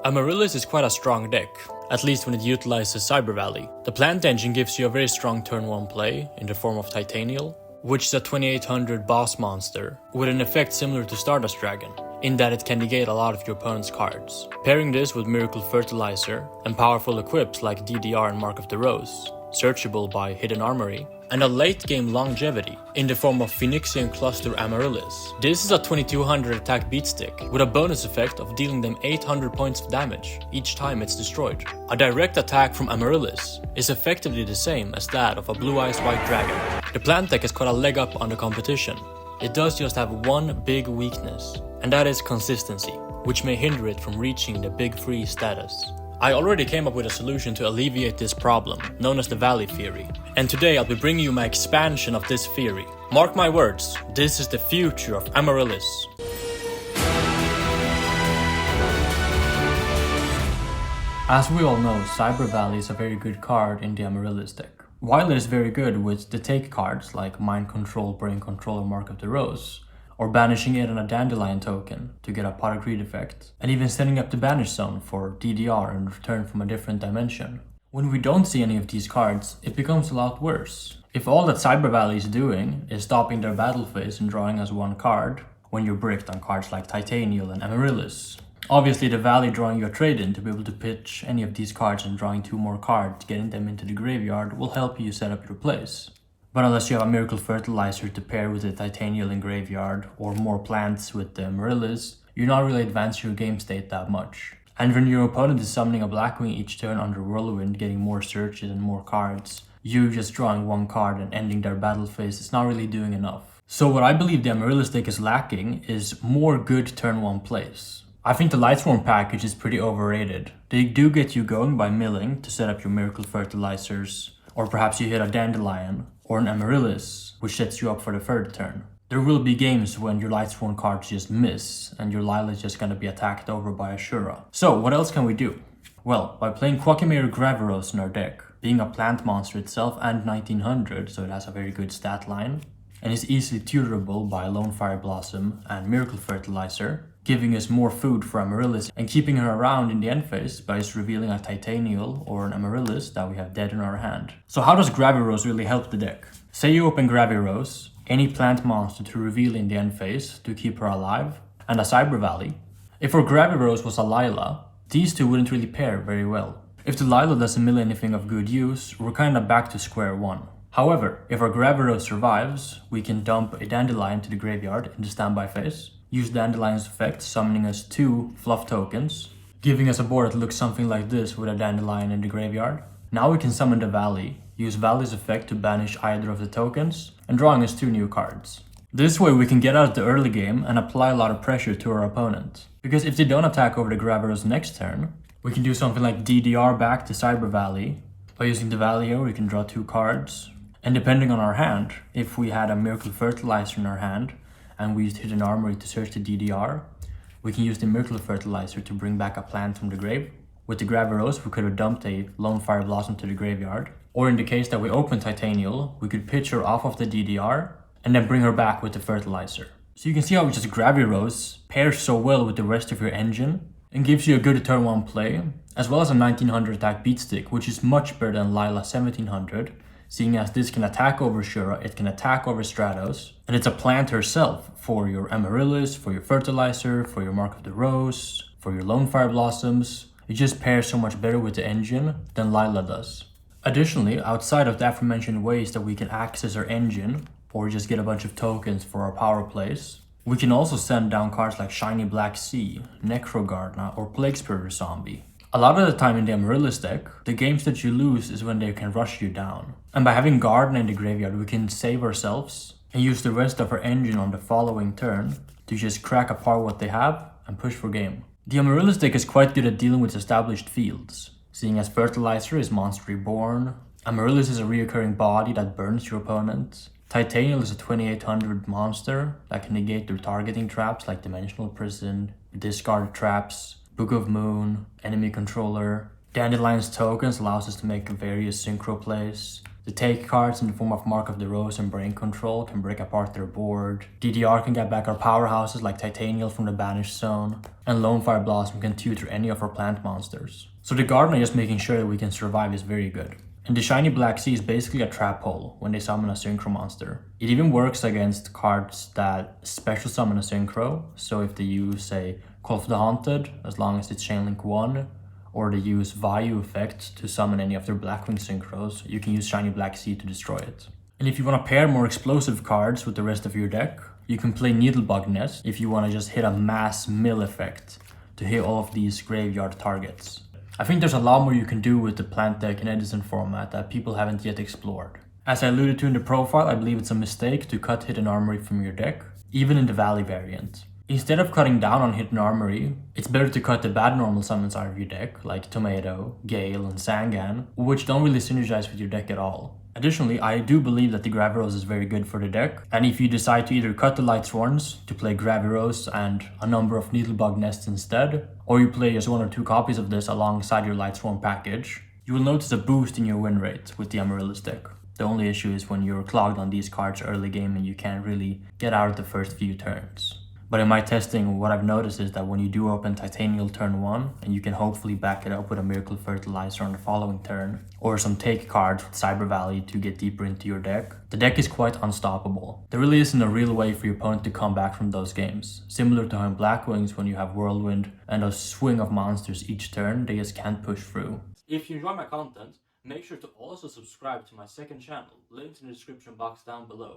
Amaryllis is quite a strong deck, at least when it utilizes Cyber Valley. The plant engine gives you a very strong turn 1 play in the form of Titanial, which is a 2800 boss monster with an effect similar to Stardust Dragon, in that it can negate a lot of your opponent's cards. Pairing this with Miracle Fertilizer and powerful equips like DDR and Mark of the Rose, searchable by Hidden Armory, and a late game longevity in the form of Phoenixian Cluster Amaryllis. This is a 2200 attack beatstick with a bonus effect of dealing them 800 points of damage each time it's destroyed. A direct attack from Amaryllis is effectively the same as that of a Blue Eyes White Dragon. The plant deck has quite a leg up on the competition. It does just have one big weakness, and that is consistency, which may hinder it from reaching the big free status. I already came up with a solution to alleviate this problem, known as the Valley Theory, and today I'll be bringing you my expansion of this theory. Mark my words, this is the future of Amaryllis. As we all know, Cyber Valley is a very good card in the Amaryllis deck. While it is very good with the take cards like Mind Control, Brain Control, or Mark of the Rose, or banishing it on a Dandelion token to get a Pot of Greed effect, and even setting up the Banish Zone for DDR and return from a different dimension. When we don't see any of these cards, it becomes a lot worse. If all that Cyber Valley is doing is stopping their battle phase and drawing us one card, when you're bricked on cards like Titanial and Amaryllis, obviously the Valley drawing your trade in to be able to pitch any of these cards and drawing 2 more cards, getting them into the graveyard, will help you set up your plays. But unless you have a Miracle Fertilizer to pair with the Titanial in graveyard, or more plants with the Amaryllis, you're not really advancing your game state that much. And when your opponent is summoning a Blackwing each turn under Whirlwind, getting more searches and more cards, you just drawing 1 card and ending their battle phase is not really doing enough. So what I believe the Amaryllis deck is lacking is more good turn 1 plays. I think the Lightsworn package is pretty overrated. They do get you going by milling to set up your Miracle Fertilizers, or perhaps you hit a Dandelion or an Amaryllis, which sets you up for the 3rd turn. There will be games when your Lightsworn cards just miss, and your Lila is just gonna be attacked over by Ashura. So what else can we do? Well, by playing Koa'Ki Meiru Gravirose in our deck, being a plant monster itself and 1900, so it has a very good stat line, and is easily tutorable by Lone Fire Blossom and Miracle Fertilizer, giving us more food for Amaryllis and keeping her around in the end phase by just revealing a Titanial or an Amaryllis that we have dead in our hand. So how does Gravirose really help the deck? Say you open Gravirose, any plant monster to reveal in the end phase to keep her alive, and a Cyber Valley. If our Gravirose was a Lila, these two wouldn't really pair very well. If the Lila doesn't mill anything of good use, we're kinda back to square one. However, if our Gravirose survives, we can dump a Dandelion to the graveyard in the standby phase, use Dandelion's effect, summoning us 2 fluff tokens, giving us a board that looks something like this with a Dandelion in the graveyard. Now we can summon the Valley, use Valley's effect to banish either of the tokens, and drawing us 2 new cards. This way we can get out the early game and apply a lot of pressure to our opponent. Because if they don't attack over the Gravirose next turn, we can do something like DDR back to Cyber Valley. By using the Valley, we can draw 2 cards. And depending on our hand, if we had a Miracle Fertilizer in our hand, and we used Hidden Armory to search the DDR, we can use the Miracle Fertilizer to bring back a plant from the grave. With the Gravirose, we could have dumped a Lone Fire Blossom to the graveyard. Or in the case that we open Titanial, we could pitch her off of the DDR, and then bring her back with the Fertilizer. So you can see how just Gravirose pairs so well with the rest of your engine, and gives you a good turn 1 play, as well as a 1900 attack beatstick, which is much better than Lila 1700, seeing as this can attack over Shura, it can attack over Stratos, and it's a plant herself for your Amaryllis, for your Fertilizer, for your Mark of the Rose, for your Lone Fire Blossoms. It just pairs so much better with the engine than Lila does. Additionally, outside of the aforementioned ways that we can access our engine, or just get a bunch of tokens for our power plays, we can also send down cards like Shiny Black Sea, Necrogardna, or Plague Spirit Zombie. A lot of the time in the Amaryllis deck, the games that you lose is when they can rush you down. And by having Garden in the graveyard, we can save ourselves and use the rest of our engine on the following turn to just crack apart what they have and push for game. The Amaryllis deck is quite good at dealing with established fields, seeing as Fertilizer is Monster Reborn, Amaryllis is a reoccurring body that burns your opponent, Titanial is a 2800 monster that can negate their targeting traps like Dimensional Prison, Discard Traps, Book of Moon, Enemy Controller. Dandelion's tokens allows us to make various synchro plays. The take cards in the form of Mark of the Rose and Brain Control can break apart their board. DDR can get back our powerhouses like Titanial from the Banished Zone. And Lonefire Blossom can tutor any of our plant monsters. So the Gardener just making sure that we can survive is very good. And the Shiny Black Sea is basically a trap hole when they summon a Synchro monster. It even works against cards that special summon a Synchro. So if they use, say, Call of the Haunted, as long as it's Chainlink 1, or they use Vayu effect to summon any of their Blackwing Synchros, you can use Shiny Black Sea to destroy it. And if you want to pair more explosive cards with the rest of your deck, you can play Needlebug Nest if you want to just hit a mass mill effect to hit all of these graveyard targets. I think there's a lot more you can do with the plant deck in Edison format that people haven't yet explored. As I alluded to in the profile, I believe it's a mistake to cut Hidden Armory from your deck, even in the Valley variant. Instead of cutting down on Hidden Armory, it's better to cut the bad normal summons out of your deck, like Tomato, Gale, and Sangan, which don't really synergize with your deck at all. Additionally, I do believe that the Gravirose is very good for the deck, and if you decide to either cut the Light Sworns to play Gravirose and a number of Needlebug Nests instead, or you play just 1 or 2 copies of this alongside your Light Sworn package, you will notice a boost in your win rate with the Amaryllis deck. The only issue is when you're clogged on these cards early game and you can't really get out of the first few turns. But in my testing, what I've noticed is that when you do open Titanial turn 1, and you can hopefully back it up with a Miracle Fertilizer on the following turn, or some take cards with Cyber Valley to get deeper into your deck, the deck is quite unstoppable. There really isn't a real way for your opponent to come back from those games. Similar to how in Blackwings, when you have Whirlwind and a swing of monsters each turn, they just can't push through. If you enjoy my content, make sure to also subscribe to my second channel, linked in the description box down below.